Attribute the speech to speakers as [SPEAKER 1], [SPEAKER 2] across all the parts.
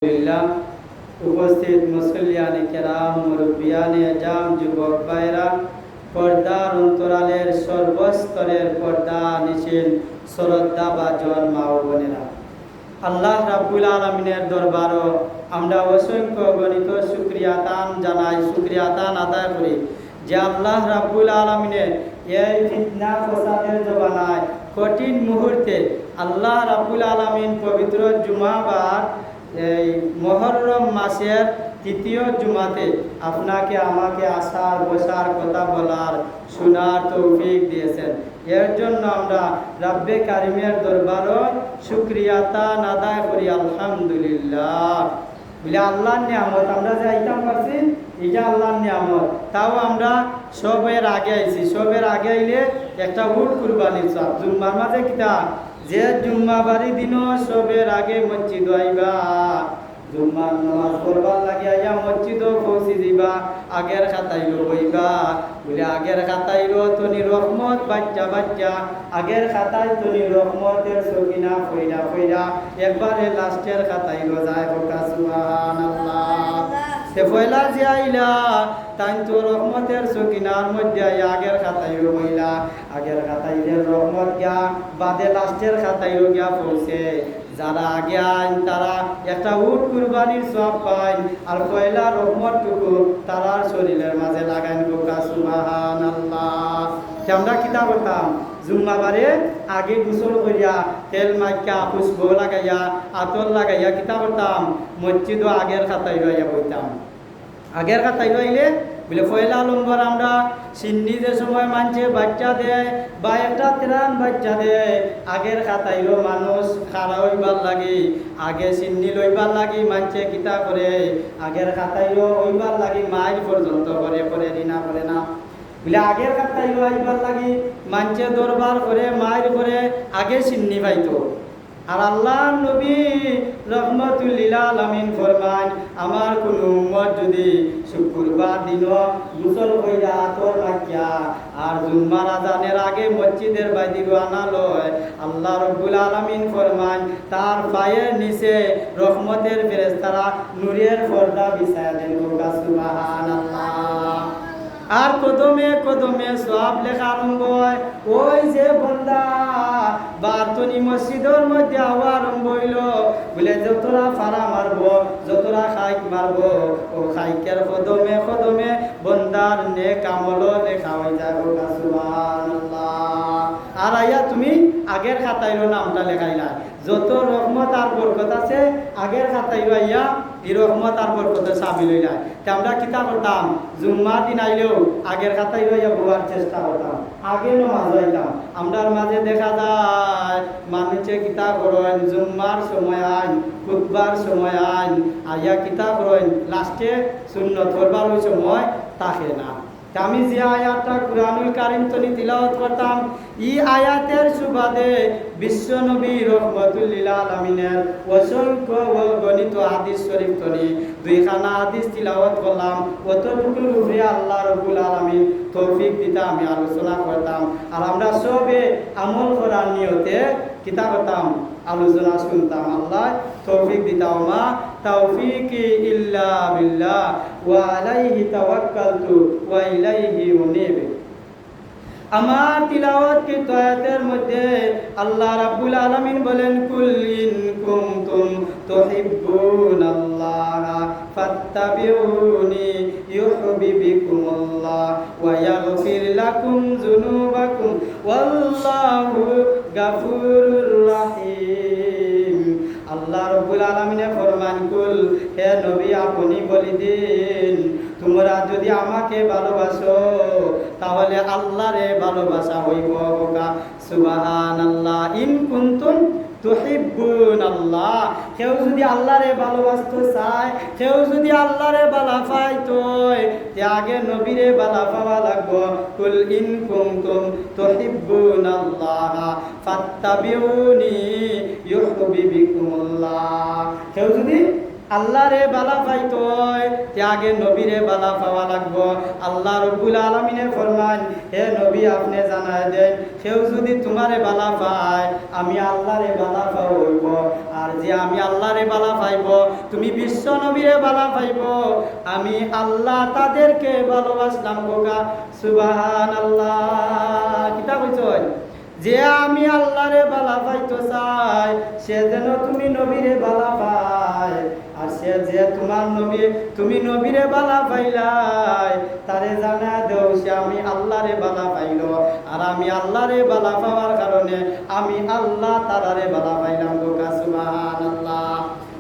[SPEAKER 1] আলহামদুলিল্লাহ। উপস্থিত মুসল্লিয়ানে কেরাম, মুরব্বিয়ানে আজাম, যুবক ভাইরা, পর্দার অন্তরালের সর্বস্তরের পর্দা নিশিন শ্রদ্ধাভাজন মা ও বোনেরা, আল্লাহ রাব্বুল আলামিনের দরবারও আমরা অসংখ্য গণিত শুকরিয়া তান জানাই, শুকরিয়া তান আদায় করি যে আল্লাহ রাব্বুল আলামিনের এই ফিতনা ফসাদের জমানায় কঠিন মুহূর্তে আল্লাহ রাব্বুল আলামিন পবিত্র জুমাবার এই মুহররম মাসের তৃতীয় জুমাতে আপনাকে আমাকে আসার বসার কথা বলার শোনার তৌফিক দিয়েছেন। এর জন্য আমরা রাব্বে কারিমের দরবারও শুকরিয়া তান আদায় করি আলহামদুলিল্লাহ। বলে আল্লাহর নিয়ামত আমরা যে আইতাম পারছি, এটা আল্লাহর নিয়ামত। তাও আমরা সবের আগে আইছি, সবের আগে আইলে একটা উট কুরবানির সব জুম্মার মাঝে কিতা যে জুম্মা বাড়ি দিনও সবের আগে মসজিদ আইবা, জুম্মার নামাজ পড়বার লাগে আইয়া মসজিদও পৌঁছি দিবা, আগের খাতাইলো বইবা। বলে আগের খাতাইলো তনি রহমত বাচ্চা বাচ্চা, আগের খাতায় তনি রহমতের সকিনা ফইরা ফইরা, একবারে লাস্টের খাতাইলো যায় হোকা সুবহানাল্লাহ। তে পয়লা যে আইলা তাই তো রহমতের সকিনার মধ্যে আগের খাতাইলো বইলা, আগের খাতাইলের রহমত গিয়া বাদে লাস্টের খাতাইলো গিয়া পৌঁছে। যারা আগে আইন তারা একটা উট কুরবানির সব পাইন, আর পয়লা রহমতটুকু তারার শরীরের মাঝে লাগাইন হোকা সুবহানাল্লাহ। আমরা কিতা করতাম জুম্মাবারে আগে গোসল করিয়া তেল মাইকা পুষ্প লাগাইয়া আতর লাগাইয়া কিতা করতাম মসজিদও আগের খাতাই লইয়া বইতাম। আগের খাতাই লইলে বলে পয়লা নম্বর আমরা সিন্নি যে সময় মানছে বাচ্চা দেয় বা একটা ত্রাণ বাচ্চা দেয়, আগের খাতাইলো মানুষ খাড়া হইবার লাগি, আগে সিন্নি লইবার লাগি মানছে কিতা করে আগের খাতাইলো হইবার লাগি মাইল পর্যন্ত করে করে দিনা করে না। বলে আগের খাতাইলো আইবার লাগি মানছে দরবার করে মাইল করে আগে সিন্নি পাইতো। আর আল্লাহ নবী রহমতুল লিল আলামিন ফরমান, আমার কোন উম্মত যদি শুক্রবার দিন গোসল কইরা আতর মাখিয়া আর জুম্মার আজানের আগে মসজিদের বাইরে রওনা লয়, আল্লাহ রাব্বুল আলামিন ফরমান তার পায়ের নিচে রহমতের ফেরেশতারা নূরের পর্দা বিছায়া দেন হোকা সুবহানাল্লাহ। আর কদমে কদমে সব লেখা আরম্ভ হয়। ওই যে বন্দা বারতনি মসজিদের মধ্যে আওয়া আরম্ভ হইল, বলে যতরা ফাড়া মারব যতরা খাইক মারব ও খাইকের কদমে কদমে বন্দার নেক আমল লেখা হয়ে যায় হোকা সুবহানাল্লাহ। আর আইয়া তুমি আগের খাতাইলো নামটা লেখাইলা, যত রহমত আর বরকত আছে আগের খাতাইলো আইয়া এই রহমত আর বরকতে সামিল হইলা। আমরা কিতা করতাম জুম্মার দিন আইলেও আগের খাতাইলো আইয়া বোয়ার চেষ্টা করতাম, আগে নমাজ হইতাম। আমরার মাঝে দেখা যায় মানুষে কিতা করেন জুম্মার সময় আইন খুতবার সময় আইন আইয়া কিতা করেন লাস্টে সুন্নত করবার ওই সময় থাকে না। আমি যে আয়াতটা কুরআনুল কারীম তনি তিলাওয়াত করতাম, এই আয়াতের সুবাদে বিশ্ব নবী রহমতুল লিল আলামিনের অসংখ্য গণিত হাদিস শরীফ তনি দুইখানা হাদিস তিলাওয়াত করলাম। অতটুকুর উপরে আল্লাহ রাব্বুল আলামিন তৌফিক দিতা আমি আলোচনা করতাম। আর আমরা সবে আমল করার নিয়তে কিতা করতাম আলোচনা শুনতাম। আল্লাহ তৌফিক দিতাও মা তৌফিকি ইল্লা বিল্লাহ ওয়া আলাইহি তাওয়াক্কালতু ওয়া ইলাইহি উনীব। আমার তিলাওয়াত কি আয়াতের মধ্যে আল্লাহ রাব্বুল আলামিন বলেন কুল ইন কুনতুম তুহিব্বুনাল্লাহ ফাত্তাবিউনি ইউহিব্বুকুমুল্লাহ ওয়া ইয়াগফির লাকুম যুনুবাকুম ওয়াল্লাহু গাফুরুর রহিম। আল্লাহ রাব্বুল আলামিনে ফরমান কুল, হে নবী আপনি বলি দিন তোমরা যদি আমাকে ভালোবাসো তাহলে আল্লাহরে ভালোবাসা হইব হোকা সুবহানাল্লাহ। ইন কুনতুম তুহিব্বুনাল্লাহ, কেউ যদি আল্লাহরে ভালোবাসতে চায়, কেউ যদি আল্লাহরে ভালো পাইতো তে আগে নবীরে ভালো পাওয়া লাগবো। কুল ইন কুনতুম তুহিব্বুনাল্লাহ ফাত্তাবিউনি ইউহিব্বুকুমুল্লাহ। কেউ যদি আল্লাহরে বালা পাইতো আগে নবীরে বালা পাওয়া লাগবো। আল্লাহ রব্বুল আলামিনে ফরমান, হে নবী আপনি জানায় দেন, কেউ যদি তোমারে বালা পায় আমি আল্লাহরে বালা পাইব, আর যে আমি আল্লাহরে বালা পাইব তুমি বিশ্ব নবীরে বালা পাইব, আমি আল্লাহ তাদেরকে ভালোবাসলাম। গোকা সুবহানাল্লাহ। কিতা কইছই? যে আমি আল্লাহরে বালা পাইতো চাই সে যেন তুমি নবীরে বালা পায়, আর সে যে তোমার নবী তুমি নবীরে বালা পাইলাই তারে জানা দেও সে আমি আল্লাহরে বালা পাইল, আর আমি আল্লাহরে বালা পাওয়ার কারণে আমি আল্লাহ তারারে বালা পাইলাম। গোকা সুবহানাল্লাহ।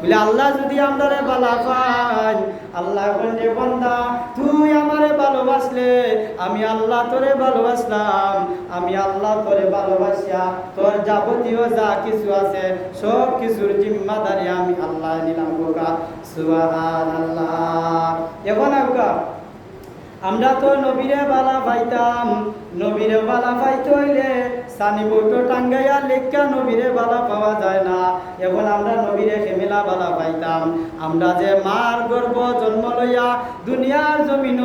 [SPEAKER 1] বলে আল্লাহ যদি আমরারে বালা পাই, আল্লাহ বলে বান্দা তুই আমারে ভালোবাসলে আমি আল্লাহ তোরে ভালোবাসলাম, আমি আল্লাহ তোরে ভালোবাসিয়া তোর যাবতীয় যা কিছু আছে সব কিছুর জিম্মাদারি আমি আল্লাহ নিলাম। গোকা সুবহানাল্লাহ। এখন আমরা তো নবীরে বালা পাইতাম, নবীরে বালা পাইতে হইলে সানি বইটো টাঙ্গাইয়া লেখা নবীরে বালা পাওয়া যায় না। এখন আমরা নবীরে খেমেলা বালা পাইতাম। আমরা যে মার গর্ভ জন্ম লইয়া দুনিয়ার জমিন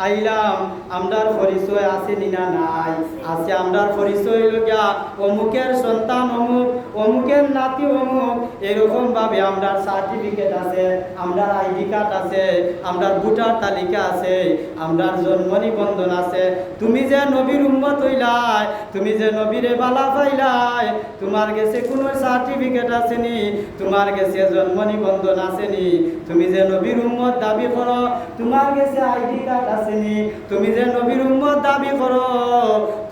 [SPEAKER 1] আইলাম, আমরার পরিচয় আছে নিনা নাই? আছে। আমরার পরিচয় লগিয়া অমুকের সন্তান অমুক, অমুকের নাতি অমুক, এরকম ভাবে আমরার সার্টিফিকেট আছে, আমরার আইডি কার্ড আছে, আমরার ভোটার তালিকা আছে, আমরার জন্ম নিবন্ধন আছে। তুমি যে নবীর উম্মত হইলাই, তুমি যে নবীরে বালা পাইলাই, তোমার কাছে কোনো সার্টিফিকেট আসেনি, তোমার কাছে জন্ম নিবন্ধন আসেনি। তুমি যে নবীর উম্মত দাবি করো, তোমার কাছে আইডি কার্ড আসেনি। তুমি যে নবীর উম্মত দাবি করো,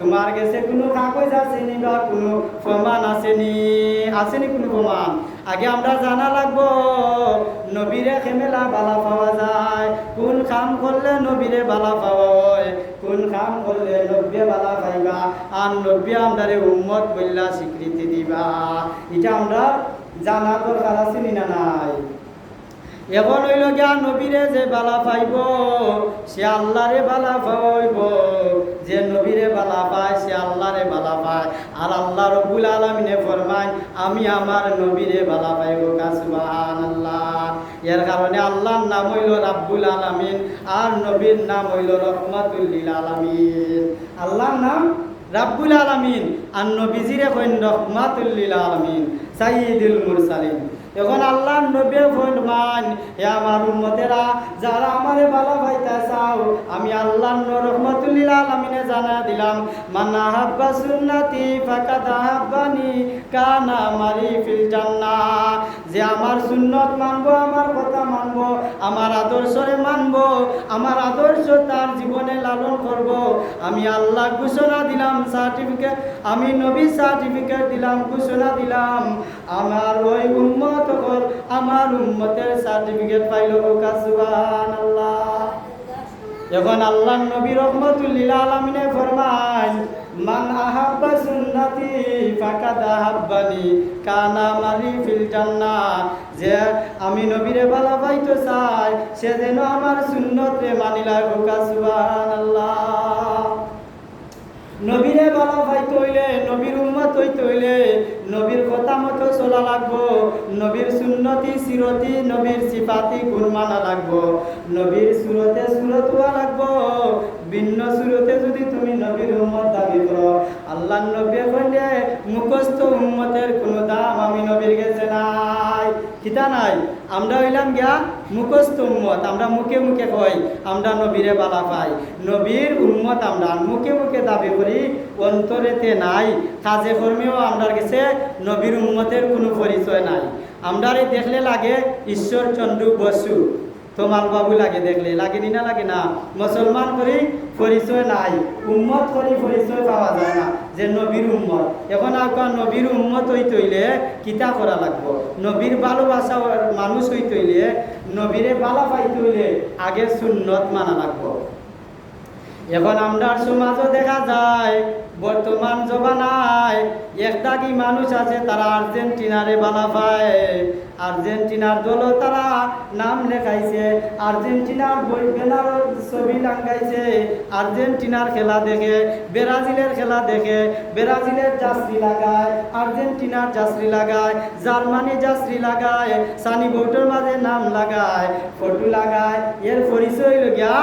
[SPEAKER 1] তোমার কাছে কোনো কাগজ আসেনি বা কোনো প্রমাণ আসেনি। আসেনি কোনো প্রমাণ? আগে আমরা জানা লাগবো নবীরে খেমেলা বালা পাওয়া যায়, কোন কাম করলে নবীরে বালা পাওয়া হয়, কোন কাম করলে নব্বে বালা পাইবা, আর নব্বে আমদারে উম্মত বললা স্বীকৃতি দিবা। এটা আমরা জানা দরকার আছে না নাই? এখন হইল গিয়া নবীরে যে বালা পাইব সে আল্লাহরে বালা পাইব, যে নবীরে বালা পায় সে আল্লাহরে বালা পায়। আর আল্লাহ রব্বুল আলামিনে ফরমায় আমি আমার নবীরে বালা পাইব। সুবহানাল্লাহ। এর কারণে আল্লাহর নাম হইল রাব্বুল আলামিন, আর নবীর নাম হইল রহমাতুল লিল আলামিন। আল্লাহর নাম রাব্বুল আলামিন, আর নবীজিরে কইন রহমাতুল লিল আলামিন, সাইয়্যিদুল মুরসালিন। এখন আল্লাহর নবী ফরমান, হে আমার উম্মতেরা যারা আমারে ভালো পাইতা চাও, আমি আল্লাহর রহমাতুল লিল আলামিনে জানা দিলাম, মান আহাব্বা সুন্নতি ফাকাদ আহাব্বানি কানা মারি ফিল জান্নাহ। যে আমার সুন্নত মানবো, আমার কথা মানবো, আমার আদর্শরে মানবো, আমার আদর্শ তার জীবনে লালন করব, আমি আল্লাহ ঘোষণা দিলাম, সার্টিফিকেট আমি নবী সার্টিফিকেট দিলাম, ঘোষণা দিলাম, আমার ওই উম্মত আমার উম্মতের সার্টিফিকেট পাইল। সুবহানাল্লাহ। এখন আল্লাহ নবী রহমাতুল লিল আলামিনে ফরমান, মান আহাব্বা সুন্নতি ফাকাদ আহাব্বানি কানা মারি ফিল জান্নাহ। যে আমি নবীরে ভালো পাইতে চাই সে যেন আমার সুন্নতে মানিলা। সুবহানাল্লাহ। নবীরে ভালো পাইতে হইলে, নবীর উম্মত হইতে হইলে নবীর কথা মতো চলা লাগবো, নবীর সুন্নতি সিরতি নবীর সিফাতি গুণ মানা লাগবো, নবীর সুরতে সুরত হওয়া লাগবো। ভিন্ন সুরতে যদি তুমি নবীর উম্মত দাবি করো, আল্লাহর নবী কইলে মুখস্থ উম্মতের কোনো দাম আমি নবীর কাছে নাই। কিতা নাই? আমরা হইলাম গিয়া মুখস্থ উম্মত, আমরা মুখে মুখে কই আমরা নবীরে বালা পাই, নবীর উম্মত আমরা মুখে মুখে দাবি করি, অন্তরেতে নাই, কাজে কর্মেও আমরার কাছে নবীর উম্মতের কোনো পরিচয় নাই। আমরারে দেখলে লাগে ঈশ্বরচন্দ্র বসু, তোমাল বাবু লাগে, দেখলে লাগেনি না? লাগে না? মুসলমান করি পরিচয় নাই, উম্মত করি পরিচয় পাওয়া যায় না যে নবীর উম্মত। এখন আপনার নবীর উম্মত হইতে হইলে কিতা করা লাগবো? নবীর ভালোবাসা মানুষ হইতে হইলে, নবীরে ভালো পাইতে হইলে আগে সুন্নত মানা লাগবো। এখন আমরা সমাজও দেখা যায় বর্তমান জমানায় একটা কি মানুষ আছে তারা আর্জেন্টিনারে বালা পায়, আর্জেন্টিনার দলও তারা নাম লেখাইছে, আর্জেন্টিনার বই ব্যানারও ছবি লাগাইছে, আর্জেন্টিনার খেলা দেখে, ব্রাজিলের খেলা দেখে, ব্রাজিলের জার্সি লাগায়, আর্জেন্টিনার জার্সি লাগায়, জার্মানি জার্সি লাগায়, সানি বোর্ডের মাঝে নাম লাগায়, ফটো লাগায়। এর পরিচয় হইল গিয়া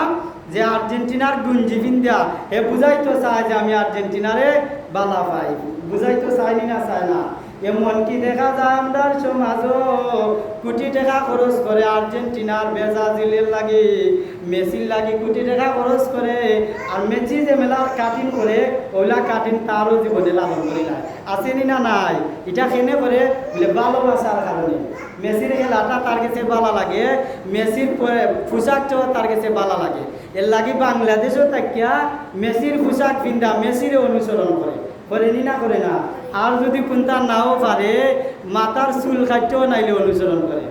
[SPEAKER 1] যে আর্জেন্টিনার গুঞ্জি বিন্দা এ বুঝাইতো চায় যে আমি আর্জেন্টিনারে বালা পাই, বুঝাইতো চাইনি না চায় না। এমনকি দেখা যায় আমরা সমাজও কোটি টাকা খরচ করে আর্জেন্টিনার ব্রাজিলের লাগে, মেসির লাগে কোটি টাকা খরচ করে, আর মেসি যে মেলা কাটিং করে ওইলা কাটিং তারও জীবনে লালন করে না, আসেনি না নাই? এটা কেনে করে বলে ভালোবাসার কারণে। মেসির খেলাটা তার কাছে ভালো লাগে, মেসির পোশাকটাও তার কাছে ভালো লাগে, এর লাগে বাংলাদেশও তাকিয়া মেসির পোশাক পিন্ধা মেসির অনুসরণ করে নি না করে না। আর যদি কোনটা নাও পারে মাথার চুল কাটতেও নাইলে অনুসরণ করে,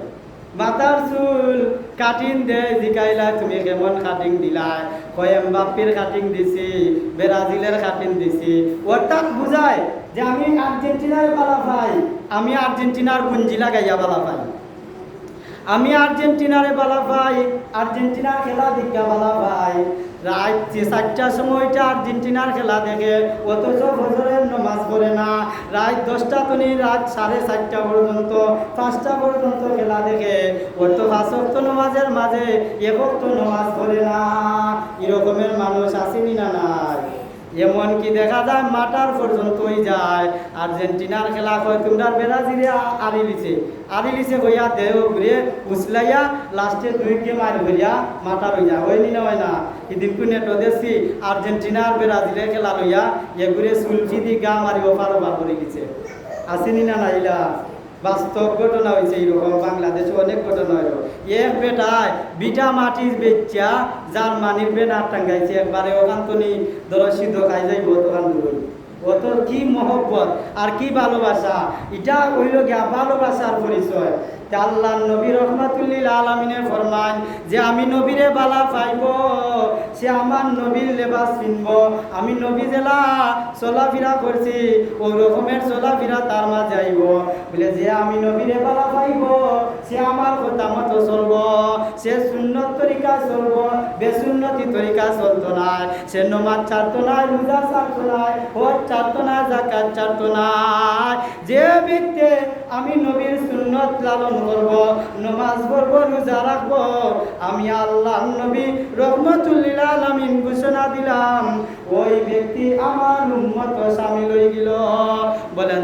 [SPEAKER 1] মাথার চুল কাটিং দেয়, জিকাইলা তুমি কেমন কাটিং দিলাই, কয় এমবাপ্পের কাটিং দিছি, ব্রাজিলের কাটিং দিছি, অর্থাৎ বুঝায় যে আমি আর্জেন্টিনার বালা পাই, আমি আর্জেন্টিনার গুঞ্জি লাগাইয়া বালা পাই, আমি আর্জেন্টিনারে বালা পাই, আর্জেন্টিনার খেলা দেখা বালা পাই। রাত 4টার সময়টা আর্জেন্টিনার খেলা দেখে, অথচ ফজরের নামাজ পড়ে না, রাত 10টা তনি রাত 4:30 পর্যন্ত 5টা পর্যন্ত খেলা দেখে, অত 5 ওয়াক্ত নামাজের মাঝে 1 ওয়াক্ত নামাজ পড়ে না। এরকমের মানুষ আসেনি না নাই? এমনকি দেখা যায় মাটার পর্যন্তই যায়। আর্জেন্টিনার খেলা কয় তোমরা ব্রাজিলে আড়ি লিছে হইয়া দেহ ঘুরে উছলাইয়া লাস্টে 2 গেম আর হইয়া মাটার হইয়া হয়নি না হয় না। এদিনকু নেটো দেখছি আর্জেন্টিনার ব্রাজিলে খেলা লইয়া ঘুরে সুলফি দি গা মারি ওপার ওপার করে গেছে, আসেনি না নাইলা? বাস্তব ঘটনা হয়েছে এইরকম, বাংলাদেশে অনেক ঘটনা হইল। এক বেটায় বিটা মাটির বেচা জার্মানির বেনার টাঙ্গাইছে, একবারে ওখান তো নি ধরো সিদ্ধ খাই যাইব দোকান দূর, অত কি মহব্বত আর কি ভালোবাসা, এটা হইল গিয়া ভালোবাসার পরিচয়। আল্লাহ নবী রহমাতুল্লিল আলামিনের ফরমান যে আমি নবীরে বালা পাইব, সে আমার নবীর লেবাস কিনব। আমি নবী জেলা চলাফেরা করছি ওই রকমের চলাফেরা তার মাঝে আইব, বলে যে আমি নবীরে বালা পাইব সে আমার কথা মতো চলব, সে সুন্নত তরিকা চলব, বেসুন্নতি তরিকা চলতো না, সে নমাজ ছাড়তো না, রোজা ছাড়তো না, হজ ছাড়তো না, যাকাত ছাড়তো না। যে ব্যক্তি আমি নবীর সুন্নত লালন করব, নামাজ পড়ব, রোজা রাখব, আমি আল্লাহ নবী রহমাতুল্লিল আলামিন ঘোষণা দিলাম ওই ব্যক্তি আমার উম্মত শামিল হয়ে গেল। বলেন